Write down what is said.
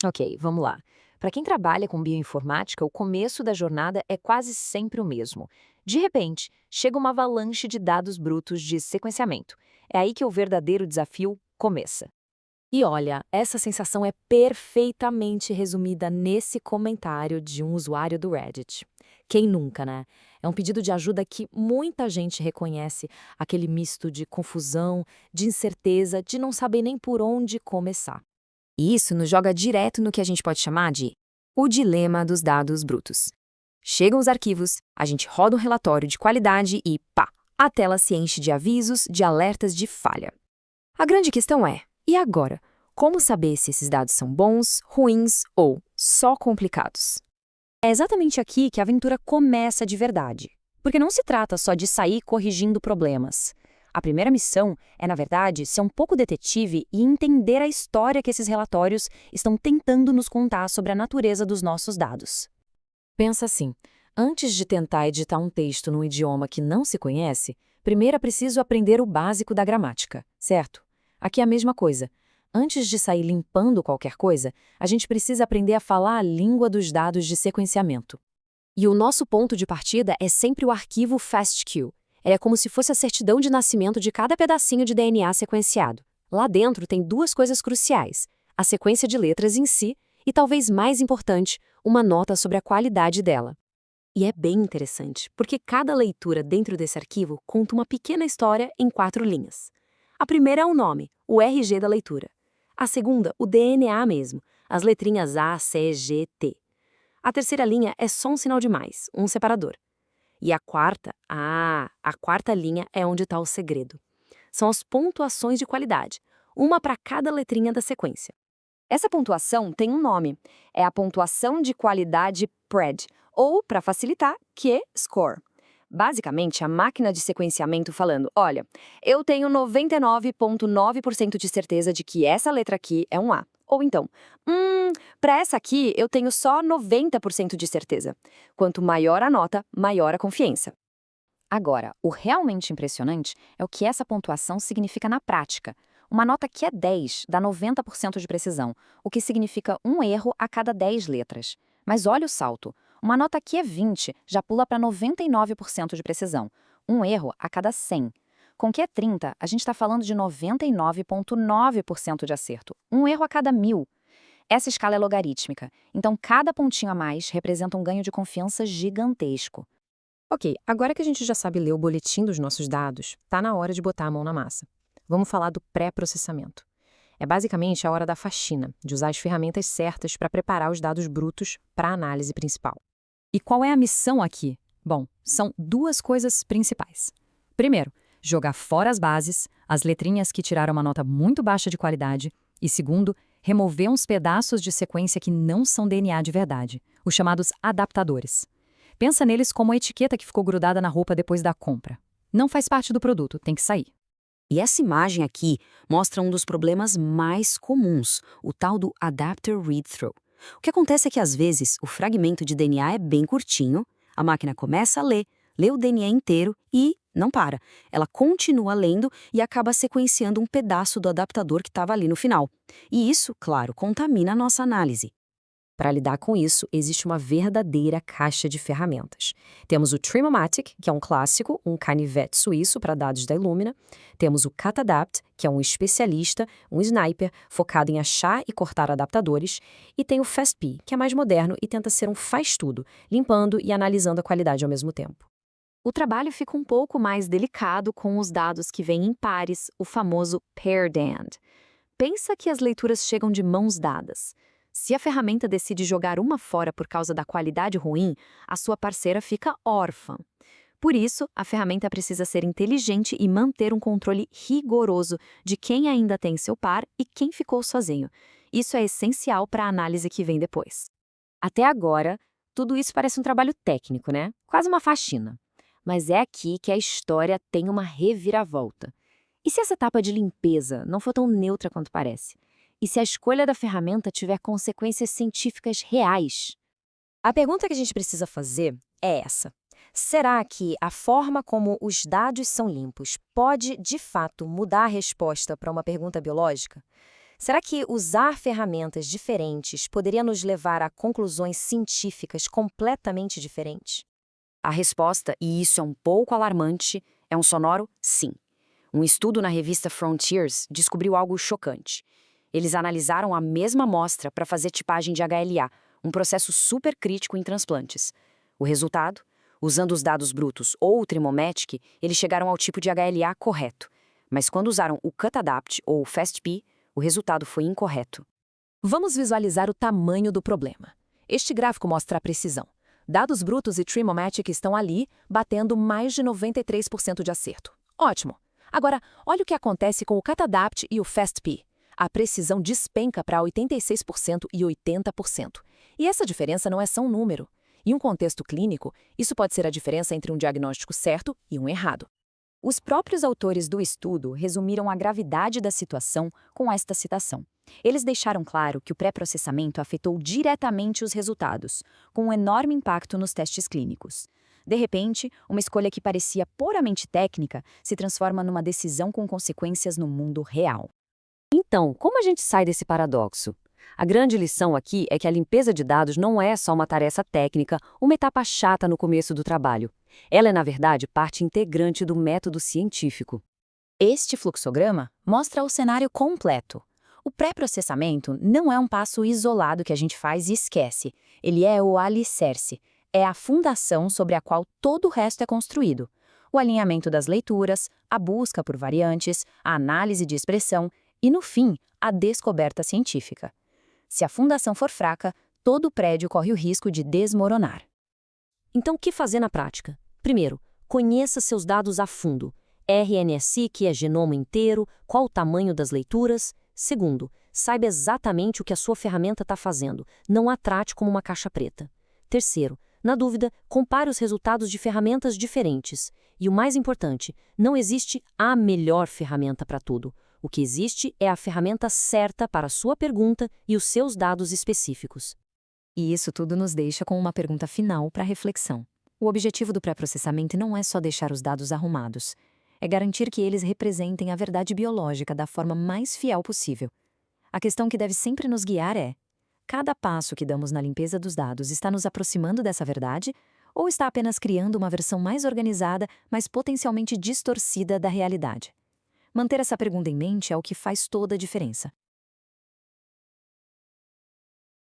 Ok, vamos lá. Para quem trabalha com bioinformática, o começo da jornada é quase sempre o mesmo. De repente, chega uma avalanche de dados brutos de sequenciamento. É aí que o verdadeiro desafio começa. E olha, essa sensação é perfeitamente resumida nesse comentário de um usuário do Reddit. Quem nunca, né? É um pedido de ajuda que muita gente reconhece, aquele misto de confusão, de incerteza, de não saber nem por onde começar. E isso nos joga direto no que a gente pode chamar de o dilema dos dados brutos. Chegam os arquivos, a gente roda um relatório de qualidade e pá, a tela se enche de avisos, de alertas de falha. A grande questão é, e agora? Como saber se esses dados são bons, ruins ou só complicados? É exatamente aqui que a aventura começa de verdade. Porque não se trata só de sair corrigindo problemas. A primeira missão é, na verdade, ser um pouco detetive e entender a história que esses relatórios estão tentando nos contar sobre a natureza dos nossos dados. Pensa assim, antes de tentar editar um texto num idioma que não se conhece, primeiro é preciso aprender o básico da gramática, certo? Aqui é a mesma coisa. Antes de sair limpando qualquer coisa, a gente precisa aprender a falar a língua dos dados de sequenciamento. E o nosso ponto de partida é sempre o arquivo FASTQ. Ele é como se fosse a certidão de nascimento de cada pedacinho de DNA sequenciado. Lá dentro tem duas coisas cruciais: a sequência de letras em si e, talvez mais importante, uma nota sobre a qualidade dela. E é bem interessante, porque cada leitura dentro desse arquivo conta uma pequena história em 4 linhas. A primeira é o nome, o RG da leitura. A segunda, o DNA mesmo, as letrinhas A, C, G, T. A terceira linha é só um sinal de mais, um separador. E a quarta linha é onde está o segredo. São as pontuações de qualidade, uma para cada letrinha da sequência. Essa pontuação tem um nome. É a pontuação de qualidade PRED, ou, para facilitar, Q-score. Basicamente, a máquina de sequenciamento falando, olha, eu tenho 99,9% de certeza de que essa letra aqui é um A. Ou então, para essa aqui eu tenho só 90% de certeza. Quanto maior a nota, maior a confiança. Agora, o realmente impressionante é o que essa pontuação significa na prática. Uma nota que é 10 dá 90% de precisão, o que significa um erro a cada 10 letras. Mas olha o salto. Uma nota que é 20 já pula para 99% de precisão, um erro a cada 100. Com que é 30, a gente está falando de 99,9% de acerto, um erro a cada 1000. Essa escala é logarítmica, então cada pontinho a mais representa um ganho de confiança gigantesco. Ok, agora que a gente já sabe ler o boletim dos nossos dados, tá na hora de botar a mão na massa. Vamos falar do pré-processamento. É basicamente a hora da faxina, de usar as ferramentas certas para preparar os dados brutos para a análise principal. E qual é a missão aqui? Bom, são duas coisas principais. Primeiro, jogar fora as bases, as letrinhas que tiraram uma nota muito baixa de qualidade. E segundo, remover uns pedaços de sequência que não são DNA de verdade, os chamados adaptadores. Pensa neles como a etiqueta que ficou grudada na roupa depois da compra. Não faz parte do produto, tem que sair. E essa imagem aqui mostra um dos problemas mais comuns, o tal do adapter read-through. O que acontece é que, às vezes, o fragmento de DNA é bem curtinho, a máquina começa a ler, lê o DNA inteiro e não para. Ela continua lendo e acaba sequenciando um pedaço do adaptador que estava ali no final. E isso, claro, contamina a nossa análise. Para lidar com isso, existe uma verdadeira caixa de ferramentas. Temos o Trim-O-Matic, que é um clássico, um canivete suíço para dados da Illumina. Temos o Catadapt, que é um especialista, um sniper, focado em achar e cortar adaptadores. E tem o FastP, que é mais moderno e tenta ser um faz-tudo, limpando e analisando a qualidade ao mesmo tempo. O trabalho fica um pouco mais delicado com os dados que vêm em pares, o famoso paired and. Pensa que as leituras chegam de mãos dadas. Se a ferramenta decide jogar uma fora por causa da qualidade ruim, a sua parceira fica órfã. Por isso, a ferramenta precisa ser inteligente e manter um controle rigoroso de quem ainda tem seu par e quem ficou sozinho. Isso é essencial para a análise que vem depois. Até agora, tudo isso parece um trabalho técnico, né? Quase uma faxina. Mas é aqui que a história tem uma reviravolta. E se essa etapa de limpeza não for tão neutra quanto parece? E se a escolha da ferramenta tiver consequências científicas reais? A pergunta que a gente precisa fazer é essa. Será que a forma como os dados são limpos pode, de fato, mudar a resposta para uma pergunta biológica? Será que usar ferramentas diferentes poderia nos levar a conclusões científicas completamente diferentes? A resposta, e isso é um pouco alarmante, é um sonoro sim. Um estudo na revista Frontiers descobriu algo chocante. Eles analisaram a mesma amostra para fazer tipagem de HLA, um processo super crítico em transplantes. O resultado? Usando os dados brutos ou o Trimomatic, eles chegaram ao tipo de HLA correto. Mas quando usaram o CutAdapt ou o FastP, o resultado foi incorreto. Vamos visualizar o tamanho do problema. Este gráfico mostra a precisão. Dados brutos e Trimomatic estão ali, batendo mais de 93% de acerto. Ótimo! Agora, olha o que acontece com o CutAdapt e o FastP. A precisão despenca para 86% e 80%. E essa diferença não é só um número. Em um contexto clínico, isso pode ser a diferença entre um diagnóstico certo e um errado. Os próprios autores do estudo resumiram a gravidade da situação com esta citação. Eles deixaram claro que o pré-processamento afetou diretamente os resultados, com um enorme impacto nos testes clínicos. De repente, uma escolha que parecia puramente técnica se transforma numa decisão com consequências no mundo real. Então, como a gente sai desse paradoxo? A grande lição aqui é que a limpeza de dados não é só uma tarefa técnica, uma etapa chata no começo do trabalho. Ela é, na verdade, parte integrante do método científico. Este fluxograma mostra o cenário completo. O pré-processamento não é um passo isolado que a gente faz e esquece. Ele é o alicerce. É a fundação sobre a qual todo o resto é construído. O alinhamento das leituras, a busca por variantes, a análise de expressão e, no fim, a descoberta científica. Se a fundação for fraca, todo o prédio corre o risco de desmoronar. Então, o que fazer na prática? Primeiro, conheça seus dados a fundo. RNA-seq, que é genoma inteiro, qual o tamanho das leituras. Segundo, saiba exatamente o que a sua ferramenta está fazendo. Não a trate como uma caixa preta. Terceiro, na dúvida, compare os resultados de ferramentas diferentes. E o mais importante, não existe a melhor ferramenta para tudo. O que existe é a ferramenta certa para a sua pergunta e os seus dados específicos. E isso tudo nos deixa com uma pergunta final para reflexão. O objetivo do pré-processamento não é só deixar os dados arrumados, é garantir que eles representem a verdade biológica da forma mais fiel possível. A questão que deve sempre nos guiar é: cada passo que damos na limpeza dos dados está nos aproximando dessa verdade ou está apenas criando uma versão mais organizada, mas potencialmente distorcida da realidade? Manter essa pergunta em mente é o que faz toda a diferença.